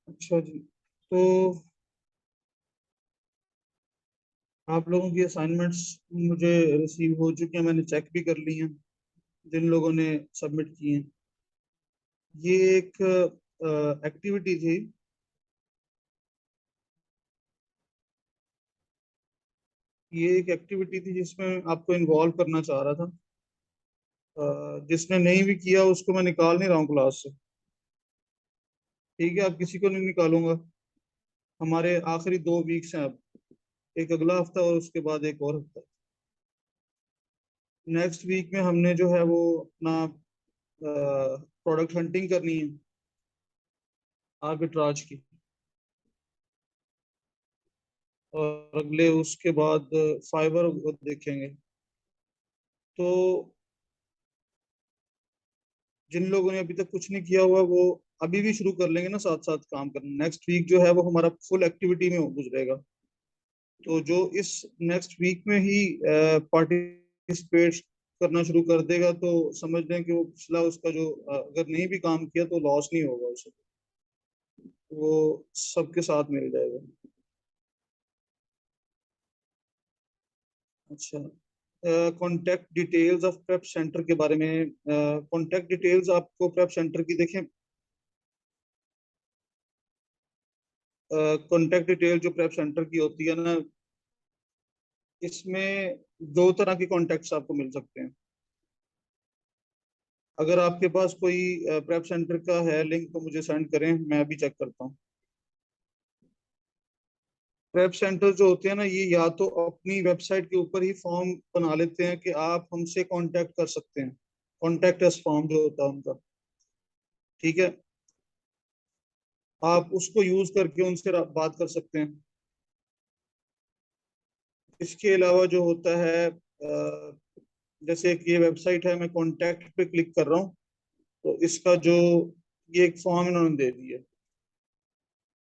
अच्छा जी। तो आप लोगों की असाइनमेंट्स मुझे रिसीव हो चुकी हैं, मैंने चेक भी कर ली हैं जिन लोगों ने सबमिट की हैं। ये एक एक्टिविटी थी। ये एक एक्टिविटी थी जिसमें आपको इन्वॉल्व करना चाह रहा था। जिसने नहीं भी किया उसको मैं निकाल नहीं रहा हूँ क्लास से। ठीक है, अब किसी को नहीं निकालूंगा। हमारे आखिरी 2 वीक्स हैं अब। एक अगला हफ्ता और उसके बाद एक और हफ्ता। नेक्स्ट वीक में हमने जो है वो अपना प्रोडक्ट हंटिंग करनी है, आर्बिट्राज की। और अगले उसके बाद फाइबर देखेंगे। तो जिन लोगों ने अभी तक कुछ नहीं किया हुआ वो अभी भी शुरू कर लेंगे ना, साथ साथ काम करना। नेक्स्ट वीक जो है वो हमारा फुल एक्टिविटी में गुजरेगा। तो जो इस नेक्स्ट वीक में ही पार्टिसिपेट करना शुरू कर देगा तो समझ लें कि वो पिछला उसका जो अगर नहीं भी काम किया तो लॉस नहीं होगा उसे। वो सबके साथ मिल जाएगा। अच्छा। Contact details of prep centre के बारे में, कॉन्टैक्ट डिटेल्स आपको प्रेप सेंटर की देखें। कॉन्टैक्ट डिटेल जो प्रेप सेंटर की होती है ना, इसमें दो तरह के कॉन्टैक्ट्स आपको मिल सकते हैं। अगर आपके पास कोई प्रेप सेंटर का है लिंक तो मुझे सेंड करें, मैं भी चेक करता हूँ। प्रेप सेंटर जो होते हैं ना, ये या तो अपनी वेबसाइट के ऊपर ही फॉर्म बना लेते हैं कि आप हमसे कांटेक्ट कर सकते हैं। कॉन्टेक्ट अस फॉर्म जो होता है उनका। ठीक है, आप उसको यूज करके उनसे बात कर सकते हैं। इसके अलावा जो होता है जैसे कि ये वेबसाइट है, मैं कॉन्टैक्ट पे क्लिक कर रहा हूँ तो इसका जो ये एक फॉर्म इन्होंने दे दिया।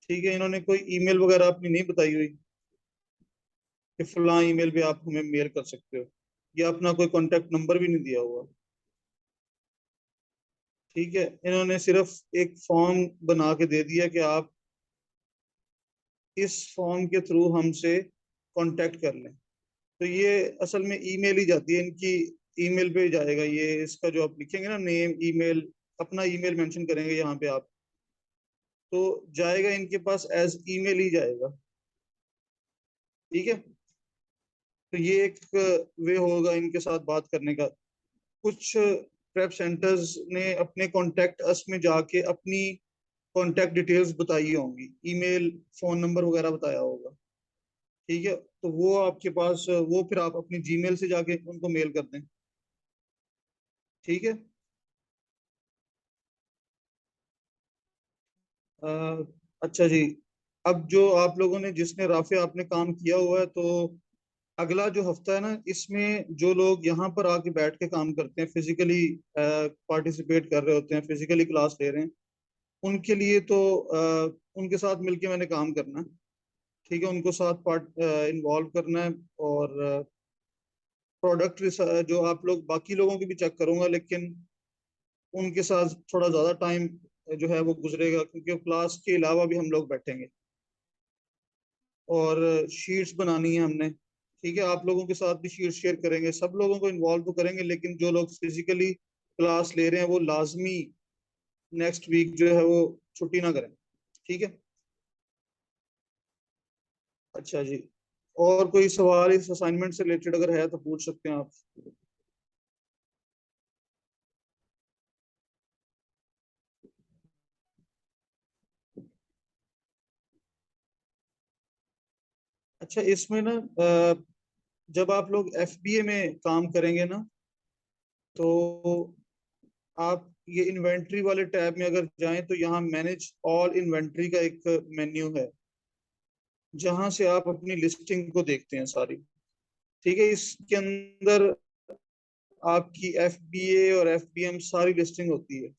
ठीक है, इन्होंने कोई ईमेल वगैरह अपनी नहीं बताई हुई कि फलां ईमेल पे आप हमें मेल कर सकते हो, या अपना कोई कॉन्टैक्ट नंबर भी नहीं दिया हुआ। ठीक है, इन्होंने सिर्फ एक फॉर्म बना के दे दिया कि आप इस फॉर्म के थ्रू हमसे कांटेक्ट कर लें। तो ये असल में ईमेल ही जाती है इनकी। ईमेल पे जाएगा ये, इसका जो आप लिखेंगे ना नेम, ईमेल, अपना ईमेल मेंशन करेंगे यहाँ पे आप, तो जाएगा इनके पास एज ईमेल ही जाएगा। ठीक है, तो ये एक वे होगा इनके साथ बात करने का। कुछ प्रेप सेंटर्स ने अपने कॉन्टेक्ट अस में जाके अपनी कॉन्टेक्ट डिटेल्स बताई होंगी, ईमेल, फोन नंबर वगैरह बताया होगा। ठीक है, तो वो आपके पास, वो फिर आप अपनी जीमेल से जाके उनको मेल कर दें। ठीक है। अच्छा जी। अब जो आप लोगों ने, जिसने राफे आपने काम किया हुआ है, तो अगला जो हफ्ता है ना, इसमें जो लोग यहाँ पर आके बैठ के काम करते हैं, फिजिकली पार्टिसिपेट कर रहे होते हैं, फिजिकली क्लास ले रहे हैं, उनके लिए तो उनके साथ मिलके मैंने काम करना है। ठीक है, उनको साथ पार्ट इन्वॉल्व करना है। और प्रोडक्ट जो आप लोग बाकी लोगों की भी चेक करूंगा, लेकिन उनके साथ थोड़ा ज्यादा टाइम जो है वो गुजरेगा क्योंकि क्लास के अलावा भी हम लोग बैठेंगे। और शीट्स बनानी है हमने। ठीक है, आप लोगों के साथ भी शीट शेयर करेंगे, सब लोगों को इन्वॉल्व तो करेंगे, लेकिन जो लोग फिजिकली क्लास ले रहे हैं वो लाजमी नेक्स्ट वीक जो है वो छुट्टी ना करें। ठीक है। अच्छा जी। और कोई सवाल इस असाइनमेंट से रिलेटेड अगर है तो पूछ सकते हैं आप। अच्छा, इसमें ना जब आप लोग एफबीए में काम करेंगे ना, तो आप ये इन्वेंट्री वाले टैब में अगर जाएं तो यहाँ मैनेज ऑल इन्वेंट्री का एक मेन्यू है, जहां से आप अपनी लिस्टिंग को देखते हैं सारी। ठीक है, इसके अंदर आपकी एफबीए और एफबीएम सारी लिस्टिंग होती है।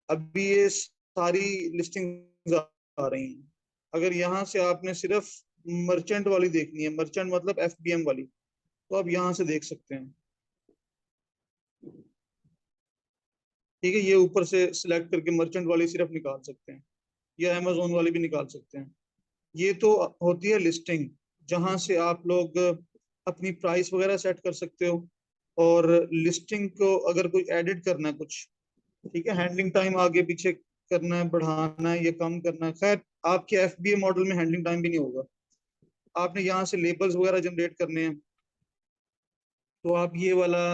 अभी ये सारी लिस्टिंग आ रही हैं। अगर यहाँ से आपने सिर्फ मर्चेंट वाली देखनी है, मर्चेंट मतलब एफबीएम वाली, तो आप यहाँ से देख सकते हैं। ठीक है, ये ऊपर से सिलेक्ट करके मर्चेंट वाली सिर्फ निकाल सकते हैं। या अमेजोन वाले भी निकाल सकते हैं। ये तो होती है लिस्टिंग, जहां से आप लोग अपनी प्राइस वगैरह सेट कर सकते हो। और लिस्टिंग को अगर कोई एडिट करना है कुछ, ठीक है, हैंडलिंग टाइम आगे पीछे करना है, बढ़ाना है या कम करना है, खैर आपके एफबीए मॉडल में हैंडलिंग टाइम भी नहीं होगा। आपने यहाँ से लेबल्स वगैरह जनरेट करने हैं, तो आप ये वाला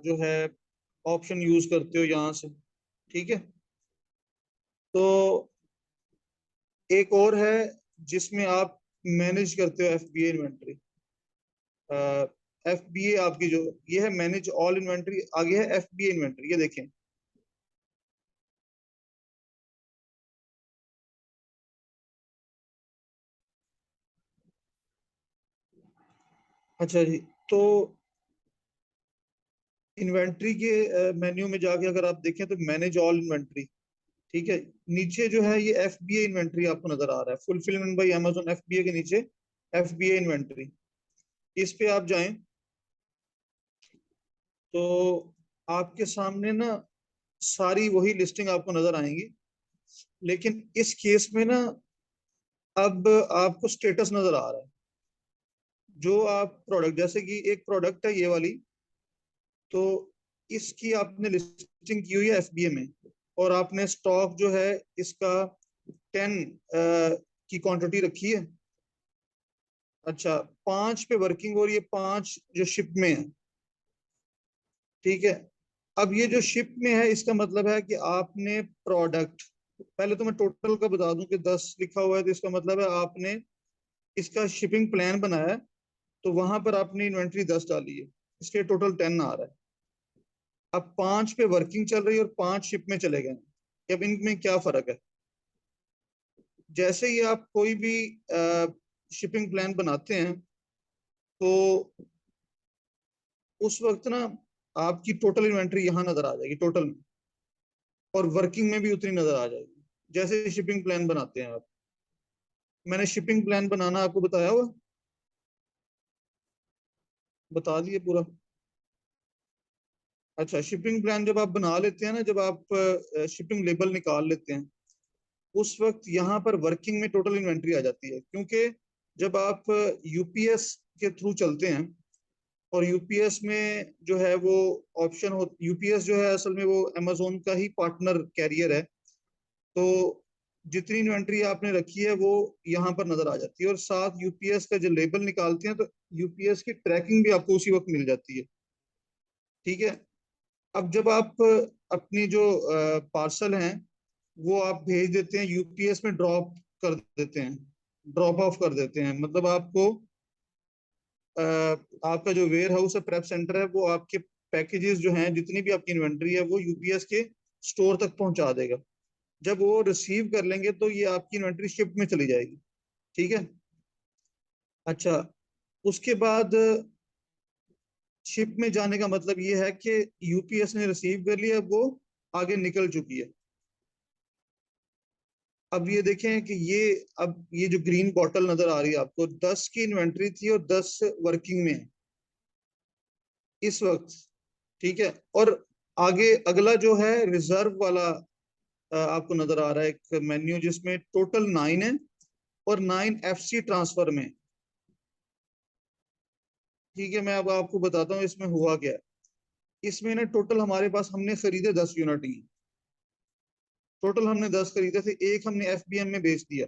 जो है ऑप्शन यूज करते हो यहाँ से। ठीक है, तो एक और है जिसमें आप मैनेज करते हो एफबीए इन्वेंट्री। एफबीए आपकी जो ये है मैनेज ऑल इन्वेंट्री, आगे है एफबीए इन्वेंट्री, ये देखें। अच्छा जी, तो इन्वेंट्री के मेन्यू में जाके अगर आप देखें तो मैनेज ऑल इन्वेंट्री, ठीक है, नीचे जो है ये एफबीए इन्वेंट्री आपको नजर आ रहा है, फुलफिलमेंट बाय अमेजोन एफबीए के नीचे एफबीए इन्वेंट्री, इस पे आप जाएं तो आपके सामने ना सारी वही लिस्टिंग आपको नजर आएंगी। लेकिन इस केस में ना अब आपको स्टेटस नजर आ रहा है। जो आप प्रोडक्ट, जैसे कि एक प्रोडक्ट है ये वाली, तो इसकी आपने लिस्टिंग की हुई है एफबीए में, और आपने स्टॉक जो है इसका 10 की क्वांटिटी रखी है। अच्छा, 5 पे वर्किंग और ये 5 जो शिप में है, ठीक है। अब ये जो शिप में है इसका मतलब है कि आपने प्रोडक्ट, पहले तो मैं टोटल का बता दूं कि 10 लिखा हुआ है, तो इसका मतलब है आपने इसका शिपिंग प्लान बनाया है, तो वहां पर आपने इन्वेंट्री 10 डाली है, इसके टोटल 10 आ रहा है। अब 5 पे वर्किंग चल रही है और 5 शिप में चले गए, अब इनमें क्या फर्क है। जैसे ही आप कोई भी शिपिंग प्लान बनाते हैं, तो उस वक्त ना आपकी टोटल इन्वेंट्री यहाँ नजर आ जाएगी टोटल में, और वर्किंग में भी उतनी नजर आ जाएगी जैसे शिपिंग प्लान बनाते हैं आप। मैंने शिपिंग प्लान बनाना आपको बताया हुआ, बता दिए पूरा। अच्छा, शिपिंग प्लान जब आप बना लेते हैं ना, जब आप शिपिंग लेबल निकाल लेते हैं, उस वक्त यहाँ पर वर्किंग में टोटल इन्वेंट्री आ जाती है, क्योंकि जब आप यूपीएस के थ्रू चलते हैं, और यूपीएस में जो है वो ऑप्शन हो, यूपीएस जो है असल में वो अमेजोन का ही पार्टनर कैरियर है, तो जितनी इन्वेंट्री आपने रखी है वो यहाँ पर नजर आ जाती है, और साथ यूपीएस का जो लेबल निकालते हैं तो यूपीएस की ट्रैकिंग भी आपको उसी वक्त मिल जाती है। ठीक है, अब जब आप अपनी जो पार्सल हैं वो आप भेज देते हैं यूपीएस में, ड्रॉप कर देते हैं, ड्रॉप ऑफ कर देते हैं, मतलब आपको अ, आपका जो वेयर हाउस है, प्रेप सेंटर है, वो आपके पैकेजेस जो हैं, जितनी भी आपकी इन्वेंट्री है, वो यूपीएस के स्टोर तक पहुंचा देगा। जब वो रिसीव कर लेंगे तो ये आपकी इन्वेंट्री शिप में चली जाएगी। ठीक है। अच्छा, उसके बाद शिप में जाने का मतलब ये है कि यूपीएस ने रिसीव कर लिया, अब वो आगे निकल चुकी है। अब ये देखें कि ये, अब ये जो ग्रीन बॉटल नजर आ रही है आपको, 10 की इन्वेंट्री थी और 10 वर्किंग में है इस वक्त। ठीक है, और आगे अगला जो है रिजर्व वाला आपको नजर आ रहा है एक मेन्यू, जिसमें टोटल 9 है, और 9 एफसी ट्रांसफर में। ठीक है, मैं अब आपको बताता हूँ इसमें हुआ क्या है। इसमें ना टोटल हमारे पास, हमने खरीदे 10 यूनिट ही, टोटल हमने 10 खरीदे थे, एक हमने एफबीएम में बेच दिया।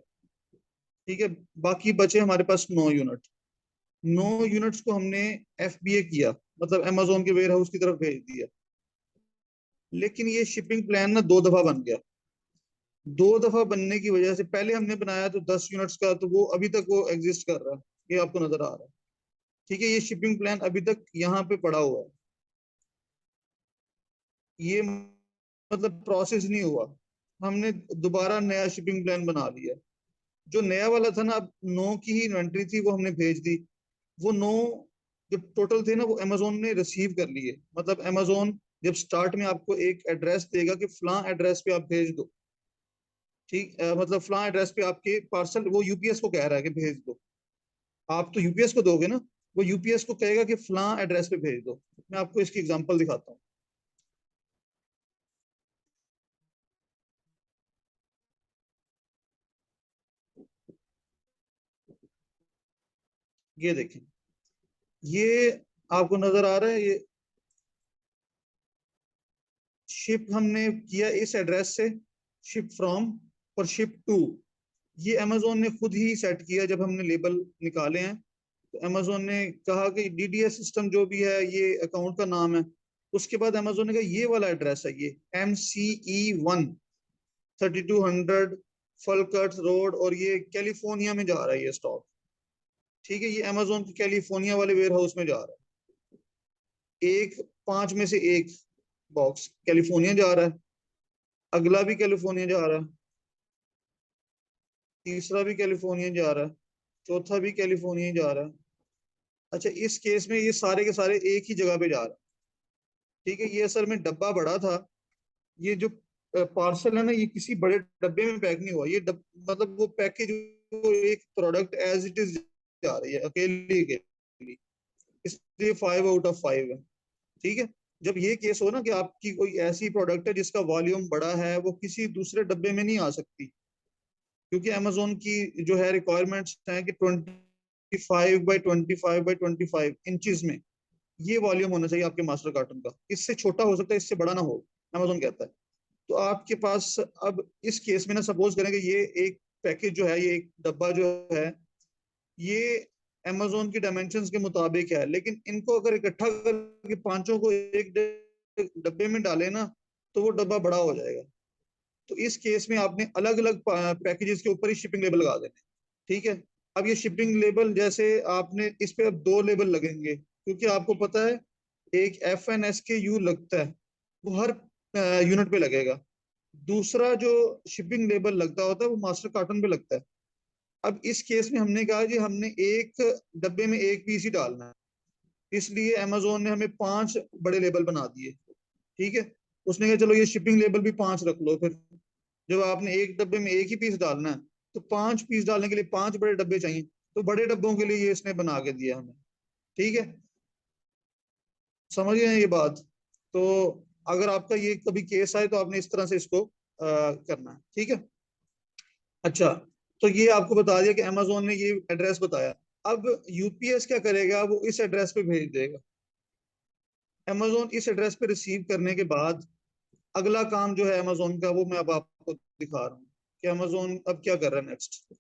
ठीक है, बाकी बचे हमारे पास 9 यूनिट। 9 यूनिट्स को हमने एफबीए किया, मतलब अमेजोन के वेयर हाउस की तरफ भेज दिया। लेकिन ये शिपिंग प्लान ना 2 दफा बन गया। 2 दफा बनने की वजह से, पहले हमने बनाया तो 10 यूनिट्स का, तो वो अभी तक वो एग्जिस्ट कर रहा है, ये आपको नजर आ रहा है। ठीक है, ये शिपिंग प्लान अभी तक यहाँ पे पड़ा हुआ है, ये मतलब प्रोसेस नहीं हुआ। हमने दोबारा नया शिपिंग प्लान बना लिया। जो नया वाला था ना, अब 9 की ही इन्वेंट्री थी, वो हमने भेज दी। वो 9 जो टोटल थे ना, वो अमेजोन ने रिसीव कर लिए। मतलब अमेजोन जब स्टार्ट में आपको एक एड्रेस देगा कि फलां एड्रेस पे आप भेज दो, ठीक, मतलब फलां एड्रेस पे आपके पार्सल, वो यूपीएस को कह रहा है कि भेज दो। आप तो यूपीएस को दोगे ना, वो यूपीएस को कहेगा कि फलां एड्रेस पे भेज दो। मैं आपको इसकी एग्जांपल दिखाता हूँ। ये देखें, ये आपको नजर आ रहा है, ये शिप हमने किया इस एड्रेस से, शिप फ्रॉम और शिप टू, ये अमेजोन ने खुद ही सेट किया जब हमने लेबल निकाले हैं। तो अमेजोन ने कहा कि डीडीएस सिस्टम जो भी है ये अकाउंट का नाम है। उसके बाद अमेजोन ने कहा ये वाला एड्रेस है, ये MCE1 3200 फलकट रोड, और ये कैलिफोर्निया में जा रहा है ये स्टॉक। ठीक है, ये अमेजोन के कैलिफोर्निया वाले वेयर हाउस में जा रहा है। एक 5 में से एक बॉक्स कैलिफोर्निया जा रहा है, अगला भी कैलिफोर्निया जा रहा है, तीसरा भी कैलिफोर्निया जा रहा है, चौथा भी कैलिफोर्निया जा रहा है। अच्छा, इस केस में ये सारे के सारे एक ही जगह पे जा रहा है। ठीक है, ये असल में डब्बा बड़ा था, ये जो पार्सल है ना, ये किसी बड़े डब्बे में पैक नहीं हुआ, ये मतलब वो पैकेज, वो एक प्रोडक्ट एज इट इज जा रही है अकेली अकेली, इसलिए 5 आउट ऑफ 5 है। ठीक है, जब ये केस हो ना कि आपकी कोई ऐसी प्रोडक्ट है जिसका वॉल्यूम बड़ा है, वो किसी दूसरे डब्बे में नहीं आ सकती, क्योंकि अमेजोन की जो है रिक्वायरमेंट्स हैं कि 25 बाई 25 बाई 25 इंचज में ये वॉल्यूम होना चाहिए आपके मास्टर कार्टून का, इससे छोटा हो सकता है, इससे बड़ा ना हो, अमेजोन कहता है। तो आपके पास अब इस केस में ना, सपोज करें कि ये एक पैकेज जो है, ये एक डब्बा जो है, ये अमेजोन की डायमेंशंस के मुताबिक है, लेकिन इनको अगर इकट्ठा करके पांचों को एक डब्बे में डाले ना, तो वो डब्बा बड़ा हो जाएगा। तो इस केस में आपने अलग अलग पैकेजेस के ऊपर ही शिपिंग लेबल लगा देने। ठीक है, अब ये शिपिंग लेबल जैसे आपने इस पे अब 2 लेबल लगेंगे, क्योंकि आपको पता है एक FNSKU लगता है, वो हर यूनिट पे लगेगा। दूसरा जो शिपिंग लेबल लगता होता है वो मास्टर कार्टन पे लगता है। अब इस केस में हमने कहा जी हमने एक डब्बे में एक पीस ही डालना है, इसलिए अमेजोन ने हमें 5 बड़े लेबल बना दिए। ठीक है, उसने कहा चलो ये शिपिंग लेबल भी 5 रख लो फिर, जब आपने एक डब्बे में एक ही पीस डालना है, तो 5 पीस डालने के लिए 5 बड़े डब्बे चाहिए, तो बड़े डब्बों के लिए ये इसने बना के दिया हमें। ठीक है, समझ गए ये बात? तो अगर आपका ये कभी केस आए तो आपने इस तरह से इसको करना है। ठीक है, अच्छा, तो ये आपको बता दिया कि अमेजोन ने ये एड्रेस बताया। अब यूपीएस क्या करेगा, वो इस एड्रेस पे भेज देगा। अमेजोन इस एड्रेस पे रिसीव करने के बाद अगला काम जो है अमेजोन का, वो मैं अब आपको दिखा रहा हूँ कि अमेजोन अब क्या कर रहा है नेक्स्ट।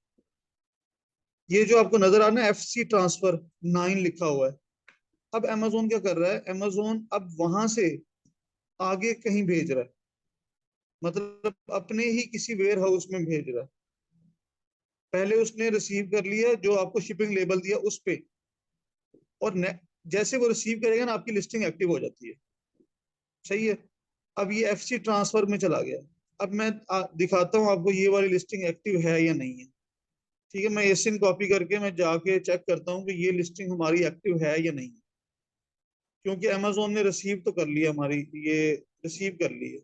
ये जो आपको नजर आ रहा है FC ट्रांसफर 9 लिखा हुआ है। अब अमेजोन क्या कर रहा है, अमेजोन अब वहां से आगे कहीं भेज रहा है, मतलब अपने ही किसी वेयर हाउस में भेज रहा है। पहले उसने रिसीव कर लिया जो आपको शिपिंग लेबल दिया उस पे, और जैसे वो रिसीव करेगा ना, आपकी लिस्टिंग एक्टिव हो जाती है। सही है, अब ये FC ट्रांसफर में चला गया। अब मैं दिखाता हूँ आपको ये वाली लिस्टिंग एक्टिव है या नहीं है। ठीक है, मैं एसिन कॉपी करके मैं जाके चेक करता हूँ कि ये लिस्टिंग हमारी एक्टिव है या नहीं, क्योंकि अमेजोन ने रिसीव तो कर लिया हमारी, ये रिसीव कर ली है।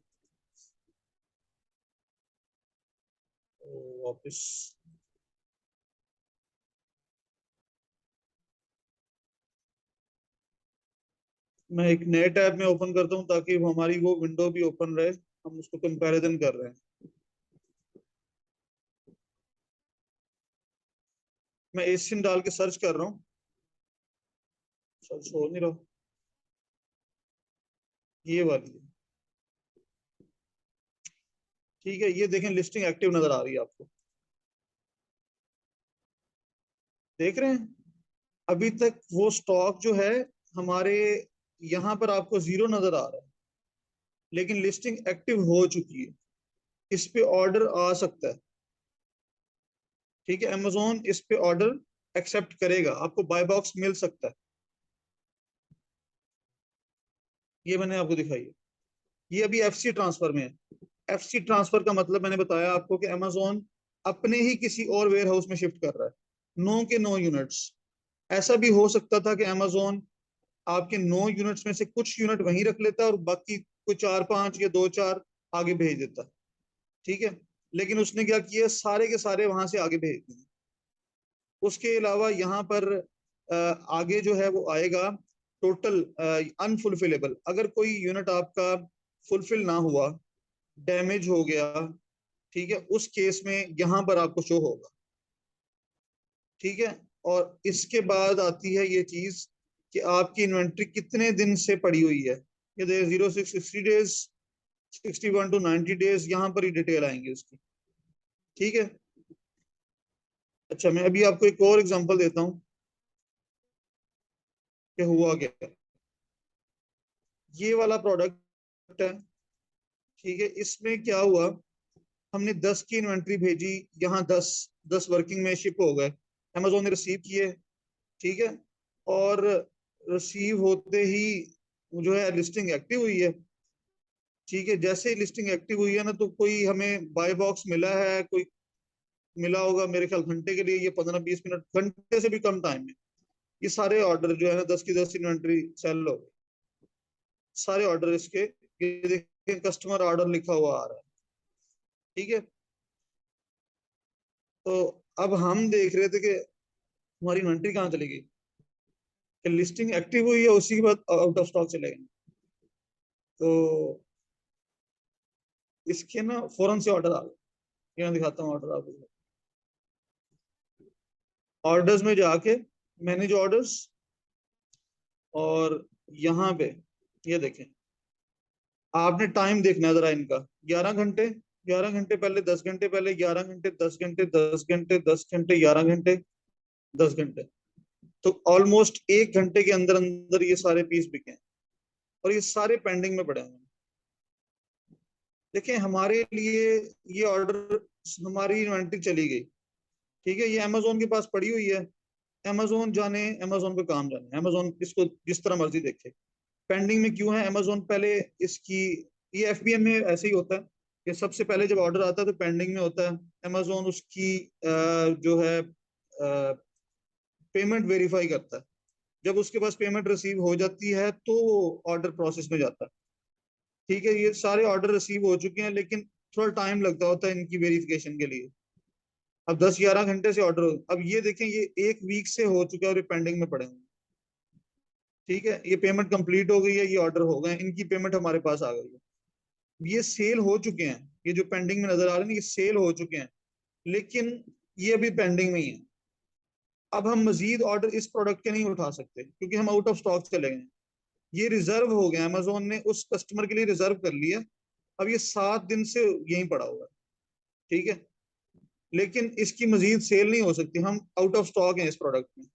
तो वापस मैं एक नए टैब में ओपन करता हूँ ताकि वो हमारी वो विंडो भी ओपन रहे, हम उसको कंपैरिजन कर रहे हैं। मैं एशियन डाल के सर्च कर रहा हूँ, सर्च हो नहीं रहा। ये वाली है। ठीक है, ये देखें लिस्टिंग एक्टिव नजर आ रही है आपको, देख रहे हैं? अभी तक वो स्टॉक जो है हमारे यहाँ पर आपको 0 नजर आ रहा है, लेकिन लिस्टिंग एक्टिव हो चुकी है, इस पे ऑर्डर आ सकता है। ठीक है, अमेजोन इस पे ऑर्डर एक्सेप्ट करेगा, आपको बाय बॉक्स मिल सकता है। ये मैंने आपको दिखाई है, ये अभी FC ट्रांसफर में है। FC ट्रांसफर का मतलब मैंने बताया आपको कि अमेजोन अपने ही किसी और वेयर हाउस में शिफ्ट कर रहा है, 9 के 9 यूनिट्स। ऐसा भी हो सकता था कि अमेजोन आपके 9 यूनिट्स में से कुछ यूनिट वहीं रख लेता और बाकी कोई 4 5 या 2 4 आगे भेज देता। ठीक है, लेकिन उसने क्या किया, सारे के सारे वहां से आगे भेज दिए। उसके अलावा यहाँ पर आगे जो है वो आएगा टोटल अनफुलफिलेबल, अगर कोई यूनिट आपका फुलफिल ना हुआ, डैमेज हो गया, ठीक है, उस केस में यहाँ पर आपको शो होगा। ठीक है, और इसके बाद आती है ये चीज कि आपकी इन्वेंट्री कितने दिन से पड़ी हुई है। ये देखिए 0 से 60 डेज, 61 to 90 डेज, यहाँ पर ही डिटेल आएंगी उसकी। ठीक है। अच्छा, मैं अभी आपको एक और एग्जांपल देता हूँ कि हुआ क्या। ये वाला प्रोडक्ट है, ठीक है। इसमें क्या हुआ, हमने 10 की इन्वेंट्री भेजी, यहाँ 10 वर्किंग में शिप हो गए, अमेजोन ने रिसीव किए, ठीक है। और रिसीव होते ही जो है लिस्टिंग एक्टिव हुई है, ठीक है। जैसे ही लिस्टिंग एक्टिव हुई है ना, तो कोई हमें बाय बॉक्स मिला है, कोई मिला होगा मेरे ख्याल घंटे के लिए, ये 15-20 मिनट, घंटे से भी कम टाइम में ये सारे ऑर्डर जो है ना, 10 की 10 इन्वेंट्री सेल हो गई। सारे ऑर्डर इसके, ये देखिए कस्टमर ऑर्डर लिखा हुआ आ रहा है, ठीक है। तो अब हम देख रहे थे कि हमारी इन्वेंट्री कहाँ चली गई, कि लिस्टिंग एक्टिव हुई है उसी के बाद आउट ऑफ स्टॉक चले गए। तो इसके ना फौरन से ऑर्डर आ गए, यहाँ दिखाता हूँ ऑर्डर आपको। ऑर्डर्स में जाके मैनेज ऑर्डर्स, और यहाँ पे ये देखें, आपने टाइम देखना है जरा इनका। 11 घंटे, 11 घंटे पहले, 10 घंटे पहले, 11 घंटे, 10 घंटे, 10 घंटे, 10 घंटे, 11 घंटे, 10 घंटे। तो ऑलमोस्ट 1 घंटे के अंदर अंदर ये सारे पीस बिके हैं, और ये सारे पेंडिंग में पड़े हुए हैं। देखें हमारे लिए ये ऑर्डर, हमारी इन्वेंट्री चली गई, ठीक है। ये अमेजोन के पास पड़ी हुई है, अमेजोन जाने, अमेजोन का काम जाने, अमेजोन इसको जिस तरह मर्जी देखे। पेंडिंग में क्यों है अमेजोन, पहले इसकी, ये एफबीएम में ऐसे ही होता है कि सबसे पहले जब ऑर्डर आता है तो पेंडिंग में होता है। अमेजोन उसकी जो है पेमेंट वेरीफाई करता है। जब उसके पास पेमेंट रिसीव हो जाती है तो ऑर्डर प्रोसेस में जाता है, ठीक है। ये सारे ऑर्डर रिसीव हो चुके हैं, लेकिन थोड़ा टाइम लगता होता है इनकी वेरिफिकेशन के लिए। अब 10-11 घंटे से ऑर्डर, अब ये देखें ये 1 वीक से हो चुका है और ये पेंडिंग में पड़े हैं, ठीक है। ये पेमेंट कंप्लीट हो गई है, ये ऑर्डर हो गए, इनकी पेमेंट हमारे पास आ गई है, ये सेल हो चुके हैं। ये जो पेंडिंग में नजर आ रहे हैं ये सेल हो चुके हैं, लेकिन ये अभी पेंडिंग में ही है। अब हम मजीद ऑर्डर इस प्रोडक्ट के नहीं उठा सकते क्योंकि हम आउट ऑफ स्टॉक चले गए। ये रिजर्व हो गया, अमेजोन ने उस कस्टमर के लिए रिजर्व कर लिया। अब ये 7 दिन से यहीं पड़ा हुआ है, ठीक है। लेकिन इसकी मजीद सेल नहीं हो सकती, हम आउट ऑफ स्टॉक हैं इस प्रोडक्ट में।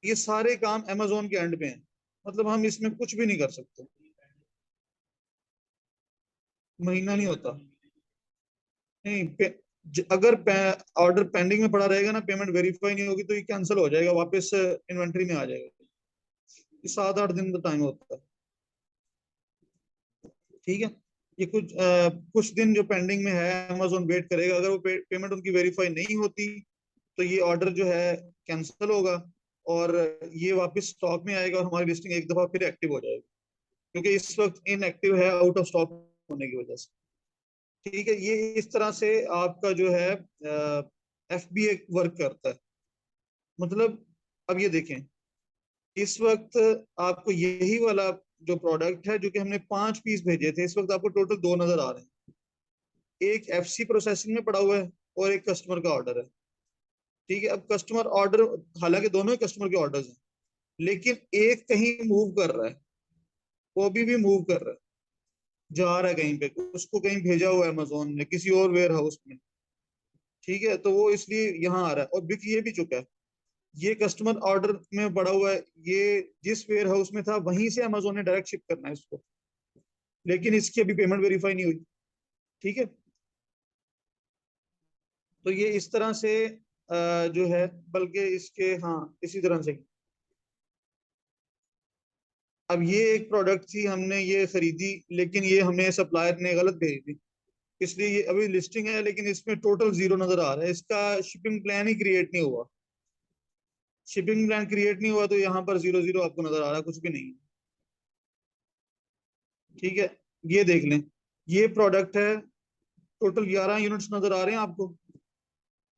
ये सारे काम अमेजोन के एंड पे हैं, मतलब हम इसमें कुछ भी नहीं कर सकते। महीना नहीं होता, नहीं अगर ऑर्डर पेंडिंग में पड़ा रहेगा ना, पेमेंट वेरीफाई नहीं होगी, तो ये कैंसिल हो जाएगा, वापस इन्वेंट्री में आ जाएगा। ये 7-8 दिन का टाइम होता है, ठीक है। ये कुछ दिन जो पेंडिंग में है, अमेजोन वेट करेगा। अगर वो पेमेंट उनकी वेरीफाई नहीं होती तो ये ऑर्डर जो है कैंसिल होगा, और ये वापस स्टॉक में आएगा, और हमारी लिस्टिंग एक दफा फिर एक्टिव हो जाएगी, क्योंकि इस वक्त इनएक्टिव है आउट ऑफ स्टॉक होने की वजह से, ठीक है। ये इस तरह से आपका जो है एफबीए वर्क करता है। मतलब अब ये देखें, इस वक्त आपको यही वाला जो प्रोडक्ट है, जो कि हमने 5 पीस भेजे थे, इस वक्त आपको टोटल 2 नजर आ रहे हैं। एक एफसी प्रोसेसिंग में पड़ा हुआ है, और एक कस्टमर का ऑर्डर है, ठीक है। अब कस्टमर ऑर्डर, हालांकि दोनों ही कस्टमर के ऑर्डर्स हैं, लेकिन एक कहीं मूव कर रहा है, वो भी मूव कर रहा है, जा रहा है कहीं पे, उसको कहीं भेजा हुआ है अमेजोन ने किसी और वेयर हाउस में, ठीक है। तो वो इसलिए यहाँ आ रहा है, और बिक ये भी चुका है। ये कस्टमर ऑर्डर में पड़ा हुआ है, ये जिस वेयर हाउस में था वहीं से अमेजोन ने डायरेक्ट शिप करना है इसको, लेकिन इसकी अभी पेमेंट वेरीफाई नहीं हुई, ठीक है। तो ये इस तरह से जो है, बल्कि इसके, हाँ, इसी तरह से। अब ये एक प्रोडक्ट थी, हमने ये खरीदी, लेकिन ये हमें सप्लायर ने गलत भेज दी, इसलिए ये अभी लिस्टिंग है, लेकिन इसमें टोटल जीरो नजर आ रहा है। इसका शिपिंग प्लान ही क्रिएट नहीं हुआ, शिपिंग प्लान क्रिएट नहीं हुआ, तो यहाँ पर 0-0 आपको नजर आ रहा है, कुछ भी नहीं, ठीक है। ये देख लें, ये प्रोडक्ट है, टोटल 11 यूनिट्स नजर आ रहे हैं आपको,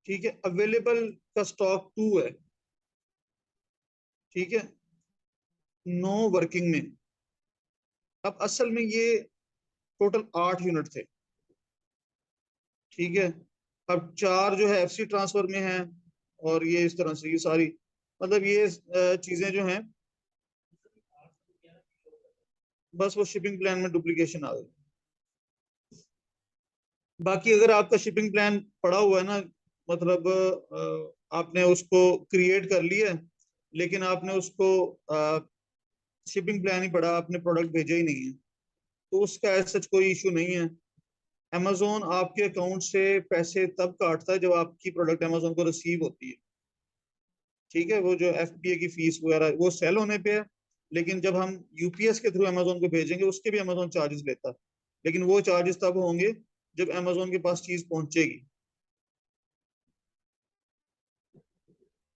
ठीक है। अवेलेबल का स्टॉक 2 है, ठीक है, 9 वर्किंग में। अब असल में ये टोटल 8 यूनिट थे, ठीक है। अब 4 जो है एफसी ट्रांसफर में है, और ये इस तरह से ये सारी मतलब ये चीजें जो हैं, बस वो शिपिंग प्लान में डुप्लीकेशन आ गई। बाकी अगर आपका शिपिंग प्लान पड़ा हुआ है ना, मतलब आपने उसको क्रिएट कर लिया है, लेकिन आपने उसको शिपिंग प्लान ही पड़ा, आपने प्रोडक्ट भेजा ही नहीं है, तो उसका ऐसा कोई इशू नहीं है। अमेजोन आपके अकाउंट से पैसे तब काटता है जब आपकी प्रोडक्ट अमेजोन को रिसीव होती है। ठीक है, वो जो एफबीए की फीस वगैरह वो सेल होने पे है, लेकिन जब हम यूपीएस के थ्रू अमेजोन को भेजेंगे उसके भी अमेजोन चार्जेस लेता है, लेकिन वो चार्जेस तब होंगे जब अमेजोन के पास चीज पहुंचेगी।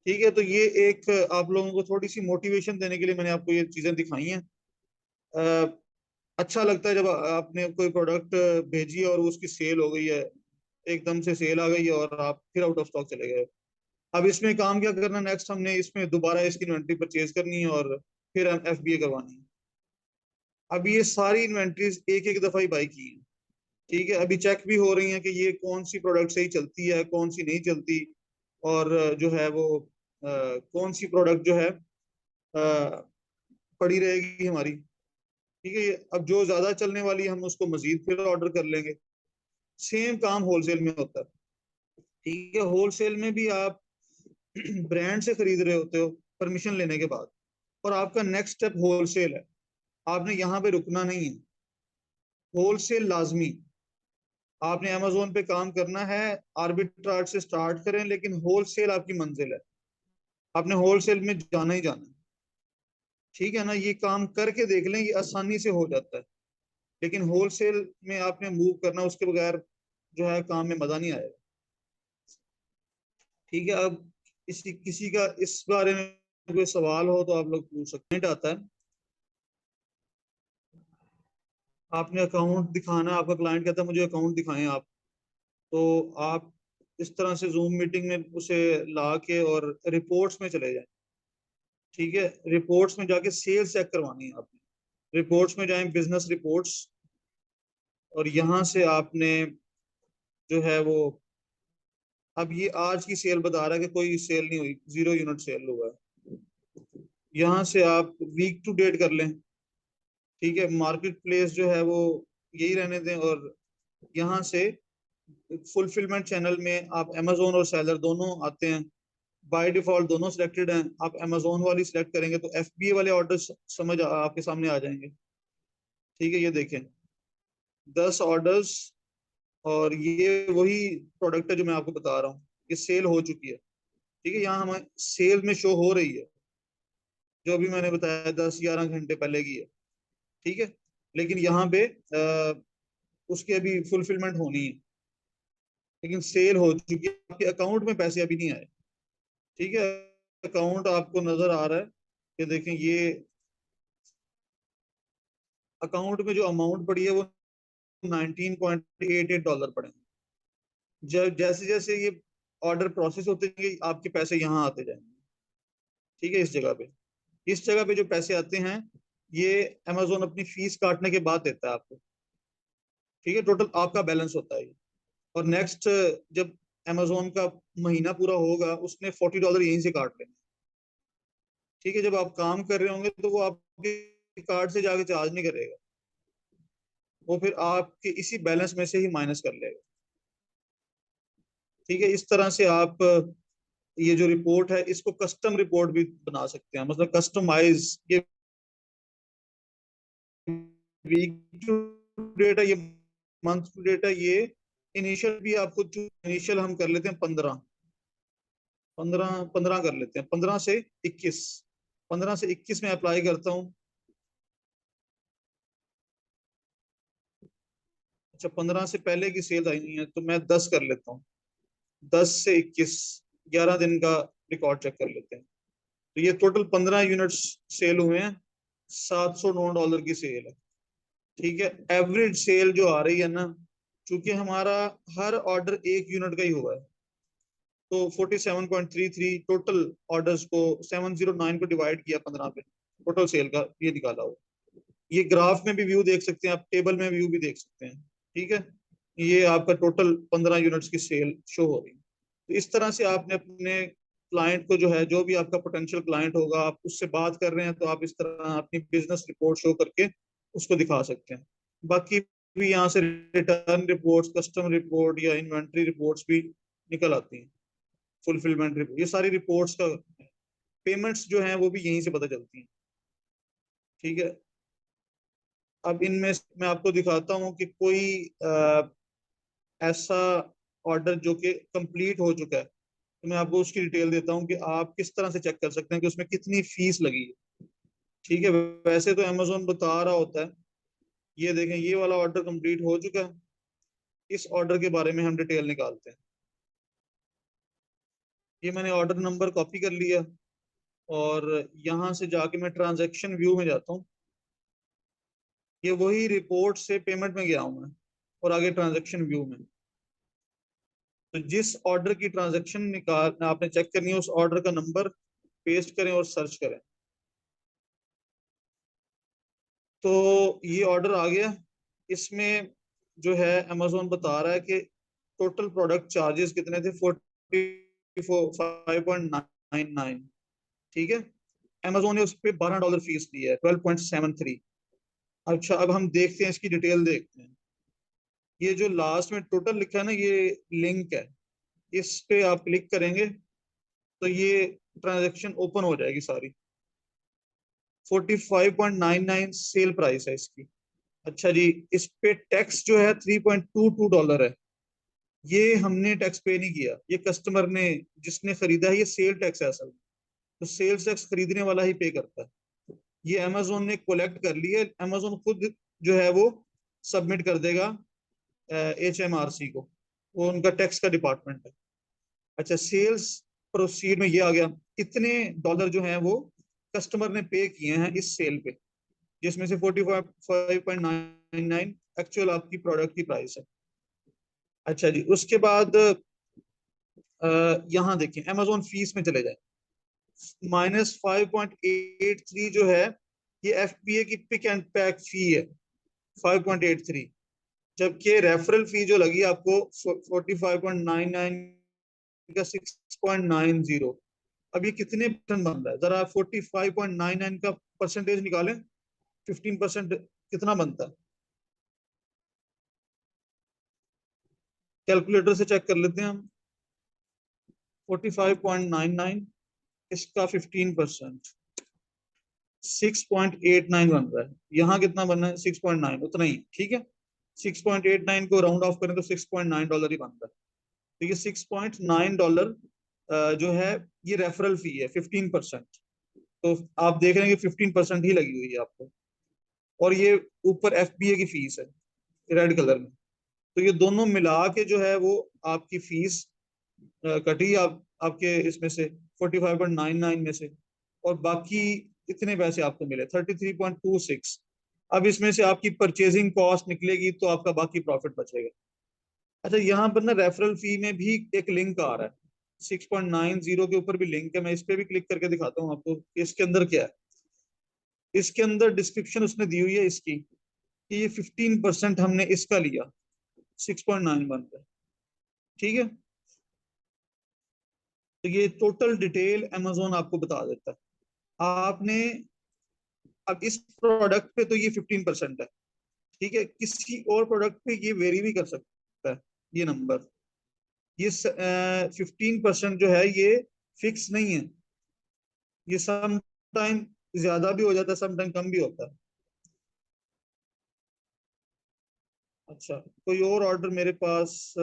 ठीक है, तो ये एक आप लोगों को थोड़ी सी मोटिवेशन देने के लिए मैंने आपको ये चीजें दिखाई हैं। अ, अच्छा लगता है जब आपने कोई प्रोडक्ट भेजी और उसकी सेल हो गई है, एकदम से सेल आ गई है और आप फिर आउट ऑफ स्टॉक चले गए। अब इसमें काम क्या करना, नेक्स्ट हमने इसमें दोबारा इसकी इन्वेंट्री परचेज करनी है और फिर हम एफबीए करवानी है। अब ये सारी इन्वेंट्रीज एक एक दफा ही बाई की है। ठीक है, अभी चेक भी हो रही है कि ये कौन सी प्रोडक्ट सही चलती है, कौन सी नहीं चलती, और जो है वो कौन सी प्रोडक्ट जो है पड़ी रहेगी हमारी। ठीक है, अब जो ज्यादा चलने वाली है हम उसको मजीद फिर ऑर्डर कर लेंगे। सेम काम होलसेल में होता है। ठीक है, होलसेल में भी आप ब्रांड से खरीद रहे होते हो परमिशन लेने के बाद, और आपका नेक्स्ट स्टेप होलसेल है। आपने यहाँ पे रुकना नहीं है, होलसेल लाजमी। आपने अमेजोन पे काम करना है, आर्बिट्राज से स्टार्ट करें, लेकिन होलसेल आपकी मंजिल है। आपने होलसेल में जाना ही जाना है। ठीक है ना, ये काम करके देख लें, ये आसानी से हो जाता है, लेकिन होलसेल में आपने मूव करना, उसके बगैर जो है काम में मजा नहीं आएगा। ठीक है, अब इसी किसी का इस बारे में कोई सवाल हो तो आप लोग पूछ सकते हैं। आता है आपने अकाउंट दिखाना है, आपका क्लाइंट कहता है मुझे अकाउंट दिखाएं आप, तो आप इस तरह से जूम मीटिंग में उसे ला के और रिपोर्ट्स में चले जाएं। ठीक है, रिपोर्ट्स में जाके सेल्स चेक करवानी है आपने। रिपोर्ट्स में जाएं, बिजनेस रिपोर्ट्स, और यहाँ से आपने जो है वो, अब ये आज की सेल बता रहा है कि कोई सेल नहीं हुई, 0 यूनिट सेल हुआ है। यहाँ से आप वीक टू डेट कर लें। ठीक है, मार्केट प्लेस जो है वो यही रहने दें, और यहाँ से फुलफिलमेंट चैनल में आप अमेजोन और सेलर दोनों आते हैं। बाय डिफॉल्ट दोनों सिलेक्टेड हैं, आप अमेजोन वाली सिलेक्ट करेंगे तो एफबीए वाले ऑर्डर समझ आपके सामने आ जाएंगे। ठीक है, ये देखें 10 ऑर्डर्स, और ये वही प्रोडक्ट है जो मैं आपको बता रहा हूँ, ये सेल हो चुकी है। ठीक है, यहाँ हमें सेल में शो हो रही है, जो अभी मैंने बताया 10-11 घंटे पहले की है। ठीक है, लेकिन यहाँ पे उसकी अभी फुलफिलमेंट होनी है, लेकिन सेल हो चुकी है, आपके अकाउंट में पैसे अभी नहीं आए। ठीक है, अकाउंट आपको नजर आ रहा है कि देखें, ये अकाउंट में जो अमाउंट पड़ी है वो $19.88 पड़े हैं। जब जैसे जैसे ये ऑर्डर प्रोसेस होते जाएंगे आपके पैसे यहाँ आते जाएंगे। ठीक है, इस जगह पे जो पैसे आते हैं, ये अमेजोन अपनी फीस काटने के बाद देता है आपको। ठीक है, टोटल आपका बैलेंस होता है ये। और नेक्स्ट जब अमेजोन का महीना पूरा होगा, उसने $40 यहीं से काट लेंगे। ठीक है, जब आप काम कर रहे होंगे तो वो आपके कार्ड से जाके चार्ज नहीं करेगा, वो फिर आपके इसी बैलेंस में से ही माइनस कर लेगा। ठीक है, इस तरह से आप ये जो रिपोर्ट है इसको कस्टम रिपोर्ट भी बना सकते हैं, मतलब कस्टमाइज। ये वीक टू डेट है, ये मंथ टू डेट है, ये इनिशियल भी आपको, इनिशियल हम कर लेते हैं 15, 15 कर लेते हैं, 15 से 21, 15 से 21 में अप्लाई करता हूँ। अच्छा, 15 से पहले की सेल आई नहीं है तो मैं 10 कर लेता हूँ। 10 से 21, 11 दिन का रिकॉर्ड चेक कर लेते हैं। तो ये टोटल 15 यूनिट्स सेल हुए हैं, $709 की सेल है। ठीक है, एवरेज सेल जो आ रही है ना, चूंकि हमारा हर ऑर्डर 1 यूनिट का ही हुआ है, तो 47.33 टोटल ऑर्डर्स को 709 को डिवाइड किया 15 पे, टोटल सेल का ये निकाला हो। ये ग्राफ में भी व्यू देख सकते हैं आप, टेबल में व्यू भी देख सकते हैं। ठीक है, ये आपका टोटल 15 यूनिट्स की सेल शो हो रही है। तो इस तरह से आपने अपने क्लाइंट को जो है, जो भी आपका पोटेंशियल क्लाइंट होगा, आप उससे बात कर रहे हैं तो आप इस तरह अपनी बिजनेस रिपोर्ट शो करके उसको दिखा सकते हैं। बाकी भी यहाँ से रिटर्न रिपोर्ट्स, कस्टमर रिपोर्ट या इन्वेंट्री रिपोर्ट्स भी निकल आती हैं, फुलफिलमेंट रिपोर्ट, ये सारी रिपोर्ट्स का, पेमेंट्स जो हैं वो भी यहीं से पता चलती हैं। ठीक है, अब इनमें मैं आपको दिखाता हूँ कि कोई ऐसा ऑर्डर जो कि कंप्लीट हो चुका है, तो मैं आपको उसकी डिटेल देता हूँ कि आप किस तरह से चेक कर सकते हैं कि उसमें कितनी फीस लगी है। ठीक है, वैसे तो अमेजोन बता रहा होता है। ये देखें, ये वाला ऑर्डर कंप्लीट हो चुका है। इस ऑर्डर के बारे में हम डिटेल निकालते हैं। ये मैंने ऑर्डर नंबर कॉपी कर लिया और यहाँ से जाके मैं ट्रांजैक्शन व्यू में जाता हूँ। ये वही रिपोर्ट से पेमेंट में गया हूँ मैं, और आगे ट्रांजैक्शन व्यू में। तो जिस ऑर्डर की ट्रांजैक्शन निकाल आपने चेक करनी है, उस ऑर्डर का नंबर पेस्ट करें और सर्च करें। तो ये ऑर्डर आ गया। इसमें जो है अमेजोन बता रहा है कि टोटल प्रोडक्ट चार्जेस कितने थे, 45.99। ठीक है, अमेजोन ने उस पर $12 फीस दी है, 12.73। अच्छा, अब हम देखते हैं, इसकी डिटेल देखते हैं। ये जो लास्ट में टोटल लिखा है ना, ये लिंक है, इस पे आप क्लिक करेंगे तो ये ट्रांजेक्शन ओपन हो जाएगी सारी। 45.99 सेल प्राइस है इसकी। अच्छा जी, इस पे टैक्स जो है $3.22 है। ये हमने टैक्स पे नहीं किया, ये कस्टमर ने, जिसने खरीदा है, ये सेल टैक्स है असल में। तो सेल्स टैक्स खरीदने वाला ही पे करता है। ये अमेजोन ने कलेक्ट कर लिया, अमेजोन खुद जो है वो सबमिट कर देगा HMRC को, वो उनका टैक्स का डिपार्टमेंट है। अच्छा, सेल्स प्रोसीड में ये आ गया, कितने डॉलर जो हैं वो कस्टमर ने पे किए हैं इस सेल पे, जिसमें से 45.99 एक्चुअल आपकी प्रोडक्ट की प्राइस है। अच्छा जी, उसके बाद यहाँ देखें, अमेजोन फीस में चले जाए, -5.83 जो है, ये FBA की पिक एंड पैक फी है, 5.83। जबकि रेफरल फी जो लगी आपको 45.99 का 6.90। अब ये कितने परसेंट बन रहा है, जरा 45.99 का परसेंटेज निकालें, 15% कितना बनता है, कैलकुलेटर से चेक कर लेते हैं हम। 45.99, इसका 15%, 6.89 बन रहा है। यहाँ कितना बनना है, 6.9, उतना ही, ठीक है। 6.89 को राउंड ऑफ करें तो $6.9 ही बनता है। तो ये $6.9 जो है, ये रेफरल फी है, 15%। तो आप देख रहे हैं कि 15% ही लगी हुई है आपको, और ये ऊपर FBA की फीस है रेड कलर में। तो ये दोनों मिला के जो है वो आपकी फीस कटी आपके इसमें से 45.99 में से, और बाकी इतने पैसे आपको मिले 33.26। अब इसमें से आपकी परचेजिंग कॉस्ट निकलेगी तो आपका बाकी प्रॉफिट बचेगा। अच्छा, यहाँ पर ना रेफरल फी में भी एक लिंक आ रहा है, 6.90 के ऊपर भी लिंक है। मैं इस पे भी क्लिक करके दिखाता हूँ आपको कि इसके अंदर क्या है। इसके अंदर डिस्क्रिप्शन उसने दी हुई है इसकी, कि ये 15% हमने इसका लिया, 6.9 बनता है। ठीक है, तो ये टोटल डिटेल अमेजोन आपको बता देता है। आपने अब इस प्रोडक्ट पे तो ये 15% है, ठीक है। किसी और प्रोडक्ट पे ये वेरी भी कर सकता है ये नंबर। ये 15% जो है ये फिक्स नहीं है, ये सम टाइम ज्यादा भी हो जाता है, सम टाइम कम भी होता है। अच्छा, कोई और ऑर्डर मेरे पास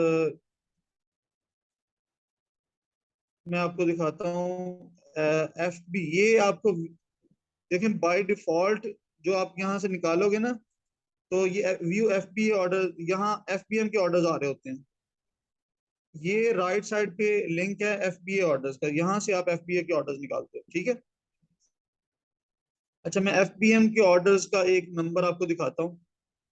मैं आपको दिखाता हूँ। FB, ये आपको देखें बाय डिफॉल्ट जो आप यहाँ से निकालोगे ना, तो ये व्यू FBA ऑर्डर, यहाँ FBM के ऑर्डर्स आ रहे होते हैं। ये राइट साइड पे लिंक है FBA ऑर्डर्स का, यहाँ से आप FBA के ऑर्डर्स निकालते हो, ठीक है। अच्छा, मैं FBM के ऑर्डर्स का एक नंबर आपको दिखाता हूँ।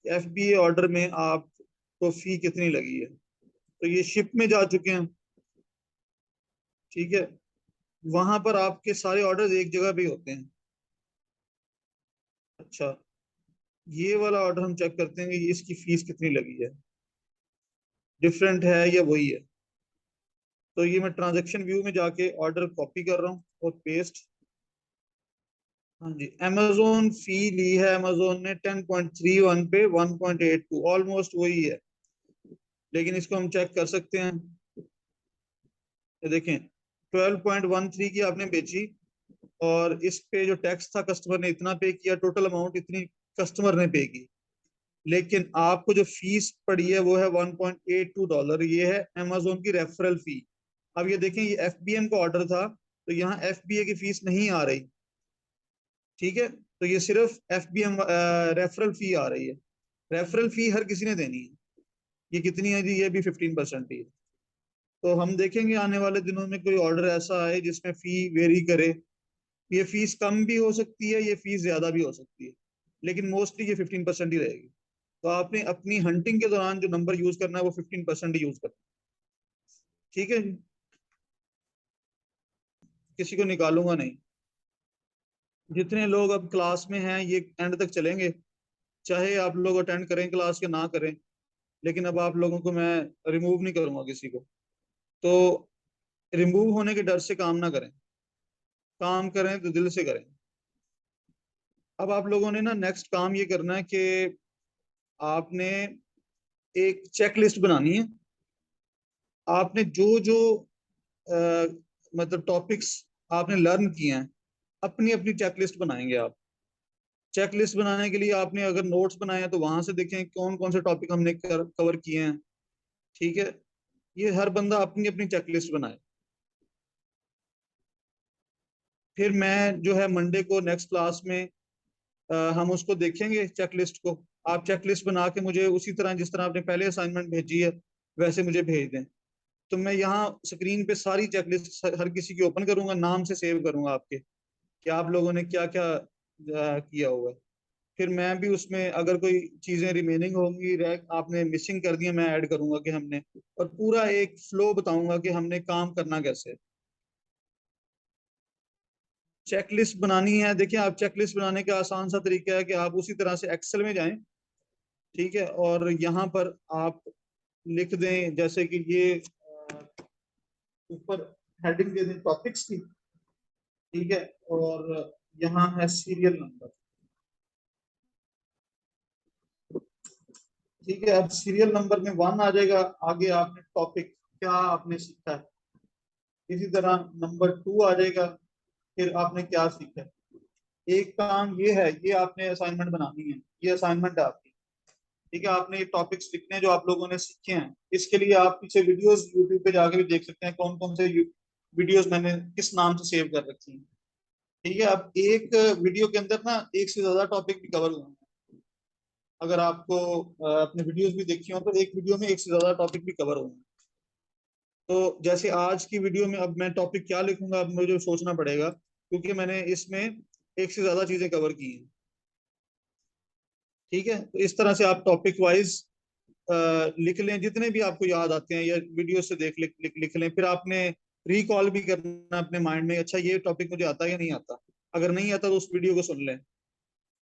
FBA ऑर्डर में आपको फी कितनी लगी है। तो ये शिप में जा चुके हैं, ठीक है। वहां पर आपके सारे ऑर्डर्स एक जगह पे होते हैं। अच्छा, ये वाला ऑर्डर हम चेक करते हैं कि इसकी फीस कितनी लगी है, डिफरेंट है या वही है। तो ये मैं ट्रांजैक्शन व्यू में जाके ऑर्डर कॉपी कर रहा हूँ और पेस्ट। हाँ जी, अमेजोन फी ली है अमेजोन ने 10.31 पे 1.82, ऑलमोस्ट वही है, लेकिन इसको हम चेक कर सकते हैं। ये देखें 12.13 की आपने बेची, और इस पे जो टैक्स था कस्टमर ने इतना पे किया, टोटल अमाउंट इतनी कस्टमर ने पे की, लेकिन आपको जो फीस पड़ी है वो है $1.82। ये है अमेजोन की रेफरल फी। अब ये देखें, ये एफबीएम का ऑर्डर था, तो यहाँ एफबीए की फीस नहीं आ रही, ठीक है, तो ये सिर्फ एफबीएम रेफरल फी आ रही है। रेफरल फी हर किसी ने देनी है, ये कितनी है जी, ये भी 15% ही है। तो हम देखेंगे आने वाले दिनों में कोई ऑर्डर ऐसा आए जिसमें फी वेरी करे। ये फीस कम भी हो सकती है, ये फीस ज्यादा भी हो सकती है, लेकिन मोस्टली ये 15% ही रहेगी। तो आपने अपनी हंटिंग के दौरान जो नंबर यूज करना है वो 15% ही यूज करना है। ठीक है जी, किसी को निकालूंगा नहीं। जितने लोग अब क्लास में हैं ये एंड तक चलेंगे, चाहे आप लोग अटेंड करें क्लास के ना करें, लेकिन अब आप लोगों को मैं रिमूव नहीं करूंगा किसी को। तो रिमूव होने के डर से काम ना करें, काम करें तो दिल से करें। अब आप लोगों ने ना नेक्स्ट काम ये करना है कि आपने एक चेक लिस्ट बनानी है। आपने जो जो मतलब टॉपिक्स आपने लर्न किए हैं, अपनी अपनी चेकलिस्ट बनाएंगे आप। चेकलिस्ट बनाने के लिए आपने अगर नोट्स बनाए हैं तो वहां से देखें कौन कौन से टॉपिक हमने कवर किए हैं, ठीक है। ये हर बंदा अपनी अपनी चेकलिस्ट बनाए। फिर मैं जो है मंडे को नेक्स्ट क्लास में हम उसको देखेंगे चेकलिस्ट को। आप चेकलिस्ट बना के मुझे उसी तरह जिस तरह आपने पहले असाइनमेंट भेजी है वैसे मुझे भेज दें। तो मैं यहाँ स्क्रीन पे सारी चेकलिस्ट हर किसी की ओपन करूंगा, नाम से सेव करूंगा आपके, कि आप लोगों ने क्या क्या किया हुआ है। फिर मैं भी उसमें अगर कोई चीजें रिमेनिंग होंगी, रैक आपने मिसिंग कर दी, मैं ऐड करूंगा कि हमने, और पूरा एक फ्लो बताऊंगा कि हमने काम करना कैसे है। चेकलिस्ट बनानी है, देखिए आप चेकलिस्ट बनाने का आसान सा तरीका है कि आप उसी तरह से एक्सेल में जाएं, ठीक है, और यहाँ पर आप लिख दें जैसे कि ये ऊपर हेडिंग दे दें टॉपिक्स की, ठीक है, और यहाँ है सीरियल नंबर, ठीक है। अब सीरियल नंबर में 1 आ जाएगा, आगे आपने टॉपिक क्या आपने सीखा है, इसी तरह नंबर 2 आ जाएगा, फिर आपने क्या सीखा है। एक काम ये है, ये आपने असाइनमेंट बनानी है, ये असाइनमेंट है आपकी, ठीक है। आपने ये टॉपिक्स लिखने हैं जो आप लोगों ने सीखे हैं, इसके लिए आप पीछे वीडियोस यूट्यूब पे जाके भी देख सकते हैं कौन कौन से वीडियोस मैंने किस नाम से सेव कर रखी हैं, ठीक है। अब एक वीडियो के अंदर ना एक से ज्यादा टॉपिक भी कवर हुए हैं। अगर आपको अपने वीडियोस भी देखी हो तो एक वीडियो में एक से ज्यादा टॉपिक भी कवर हुए हैं। तो जैसे आज की वीडियो में अब मैं टॉपिक क्या लिखूंगा, अब मुझे सोचना पड़ेगा, क्योंकि मैंने इसमें एक से ज्यादा चीजें कवर की हैं, ठीक है। तो इस तरह से आप टॉपिक वाइज लिख लें जितने भी आपको याद आते हैं, या वीडियो से देख लिख लें। फिर आपने रिकॉल भी करना अपने माइंड में, अच्छा ये टॉपिक मुझे आता है या नहीं आता। अगर नहीं आता तो उस वीडियो को सुन लें।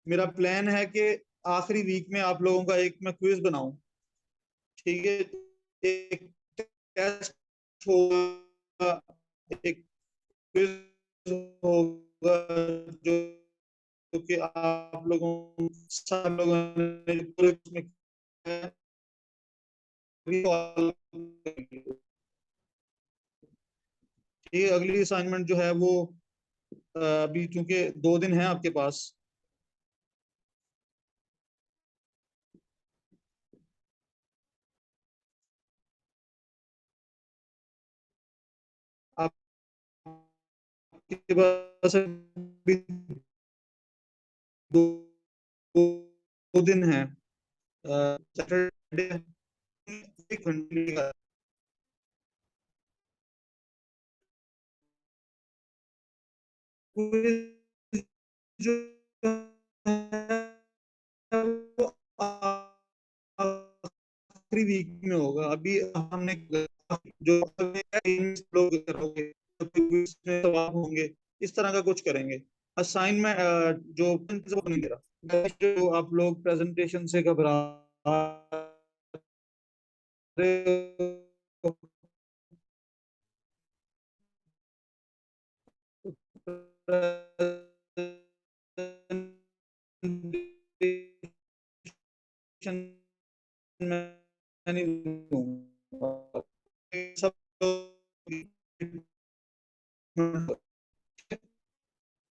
मेरा प्लान है कि आखिरी वीक में आप लोगों का एक मैं क्विज बनाऊं, ठीक है, एक टेस्ट होगा, एक क्विज होगा, जो कि आप लोगों सब लोगों ने पूरे उसमें ये अगली असाइनमेंट जो है वो अभी चूंकि 2 दिन है आपके पास, आपके पास अभी दो, दो दिन है, सैटरडे एक घंटे का क्विज जो है वो आखिरी वीक में होगा। अभी हमने जो लोग करोगे तो क्विज में सवाल होंगे, इस तरह का कुछ करेंगे। असाइनमेंट जो वो नहीं दे रहा, जो आप लोग प्रेजेंटेशन से घबरा रहे हो, मैं नहीं दूंगा। सब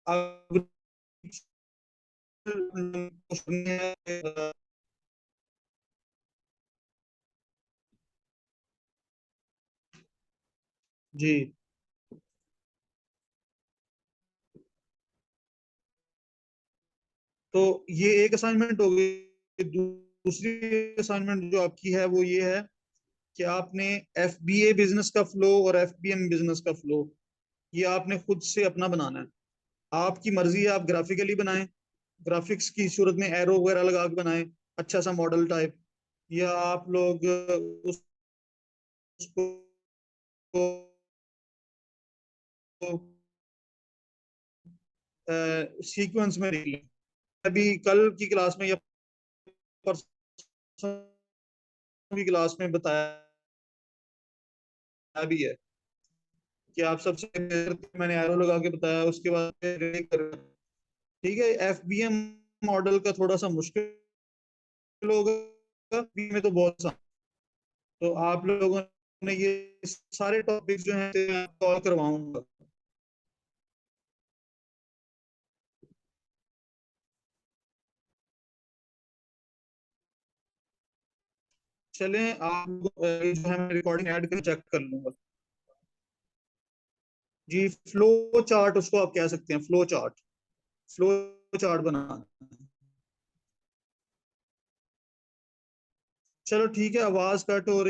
अब जी, तो ये एक असाइनमेंट हो गई। दूसरी असाइनमेंट जो आपकी है वो ये है कि आपने एफबीए बिजनेस का फ्लो और एफबीएम बिजनेस का फ्लो ये आपने खुद से अपना बनाना है। आपकी मर्जी है, आप ग्राफिकली बनाएं, ग्राफिक्स की सूरत में एरो वगैरह लगा के बनाएं, अच्छा सा मॉडल टाइप, या आप लोग उसको सीक्वेंस में लिख लें। अभी कल की क्लास में या परसों की क्लास में बताया भी है कि आप सबसे मैंने एरो लगा के बताया, उसके बाद ठीक है। एफबीएम मॉडल का थोड़ा सा मुश्किल होगा, बी में तो बहुत सा। तो आप लोगों ने ये सारे टॉपिक जो हैं कॉल करवाऊंगा। चलें, आप जो है मैं रिकॉर्डिंग ऐड कर चेक कर लूंगा। जी, फ्लो चार्ट उसको आप कह सकते हैं, फ्लो चार्ट, फ्लो चार्ट बना। चलो ठीक है, आवाज कट हो रही